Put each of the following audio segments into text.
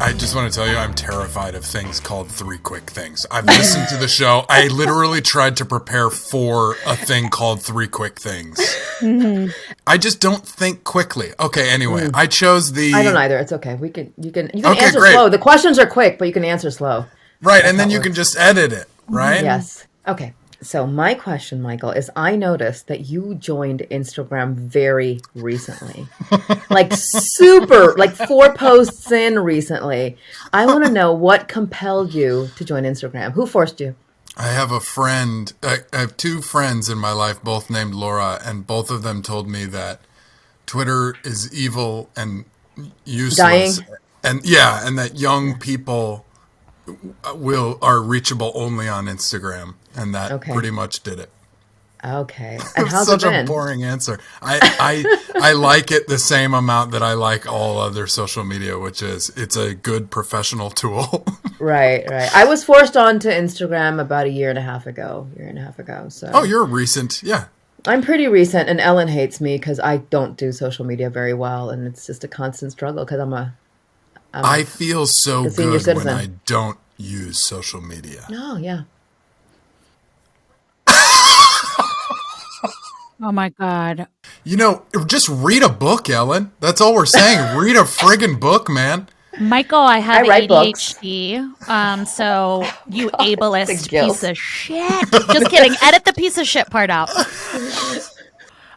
I just want to tell you, I'm terrified of things called Three Quick Things. I've listened to the show. I literally tried to prepare for a thing called Three Quick Things. Mm-hmm. I just don't think quickly. Okay, anyway, I chose the... I don't either. It's okay. You can answer slow. The questions are quick, but you can answer slow. Right, and then you can just edit it, right? Yes. Okay. So my question, Michael, is I noticed that you joined Instagram very recently. Like 4 posts in recently. I want to know what compelled you to join Instagram. Who forced you? I have a friend. I have 2 friends in my life, both named Laura, and both of them told me that Twitter is evil and useless. Dying. And that young people are reachable only on Instagram. And that pretty much did it. Okay. And how's such it been? A boring answer. I like it the same amount that I like all other social media, which is it's a good professional tool. Right. I was forced onto Instagram about a year and a half ago. So. Oh, you're recent. Yeah. I'm pretty recent, and Ellen hates me because I don't do social media very well, and it's just a constant struggle because I feel so good citizen. when I don't use social media. Oh, yeah. Oh my God. Just read a book, Ellen. That's all we're saying. Read a friggin' book, man. Michael, I have ADHD. So you God, ableist piece of shit. Just kidding. Edit the piece of shit part out.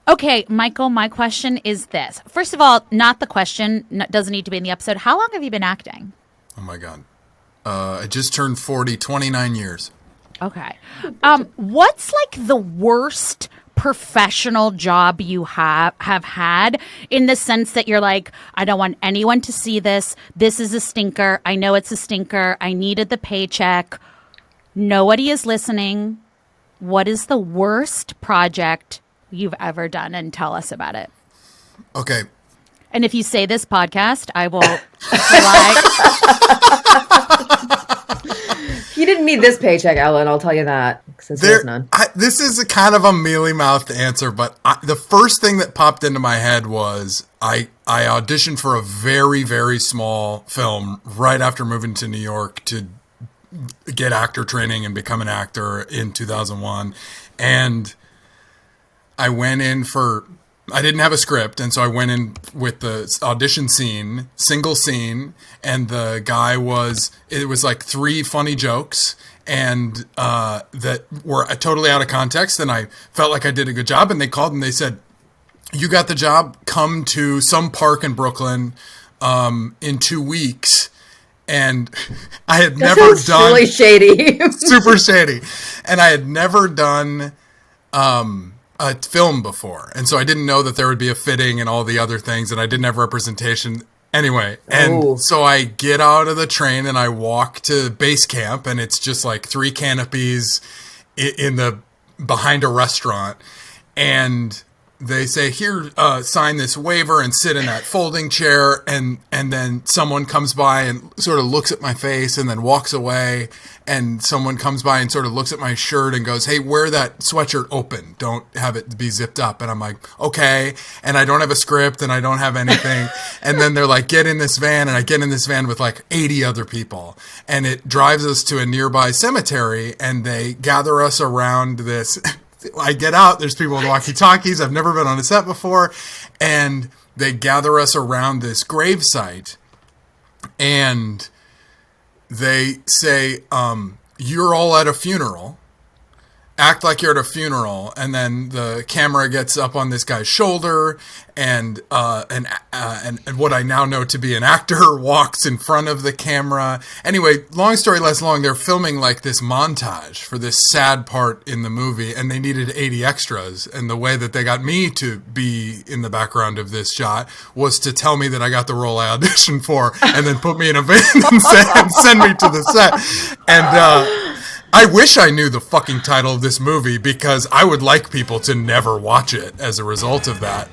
Okay, Michael, my question is this. First of all, not the question, doesn't need to be in the episode. How long have you been acting? Oh my God. I just turned 40, 29 years. Okay. What's like the worst professional job you have had, in the sense that you're like, I don't want anyone to see this. This is a stinker. I know it's a stinker. I needed the paycheck. Nobody is listening. What is the worst project you've ever done? And tell us about it. Okay. And if you say this podcast, I will You didn't need this paycheck, Ellen. I'll tell you that. Since there's none. This is a kind of a mealy-mouthed answer, but the first thing that popped into my head was I auditioned for a very, very small film right after moving to New York to get actor training and become an actor in 2001. And I went in I didn't have a script, and so I went in with the audition scene, single scene, and the guy it was like 3 funny jokes, and that were totally out of context, and I felt like I did a good job, and they called and they said, you got the job, come to some park in Brooklyn in 2 weeks. And I had never done... really shady. Super shady. And I had never done... a film before, and so I didn't know that there would be a fitting and all the other things, and I didn't have representation anyway. And so I get out of the train and I walk to base camp, and it's just like 3 canopies behind a restaurant, and they say, here, sign this waiver and sit in that folding chair, and then someone comes by and sort of looks at my face and then walks away, and someone comes by and sort of looks at my shirt and goes, hey, wear that sweatshirt open. Don't have it be zipped up. And I'm like, okay. And I don't have a script and I don't have anything. And then they're like, get in this van. And I get in this van with like 80 other people. And it drives us to a nearby cemetery, and they gather us around this. I get out, there's people with walkie-talkies. I've never been on a set before. And they gather us around this gravesite. And they say, you're all at a funeral. Act like you're at a funeral. And then the camera gets up on this guy's shoulder, and what I now know to be an actor walks in front of the camera. Anyway, long story less long, they're filming like this montage for this sad part in the movie, and they needed 80 extras. And the way that they got me to be in the background of this shot was to tell me that I got the role I auditioned for, and then put me in a van and send me to the set. And I wish I knew the fucking title of this movie, because I would like people to never watch it as a result of that.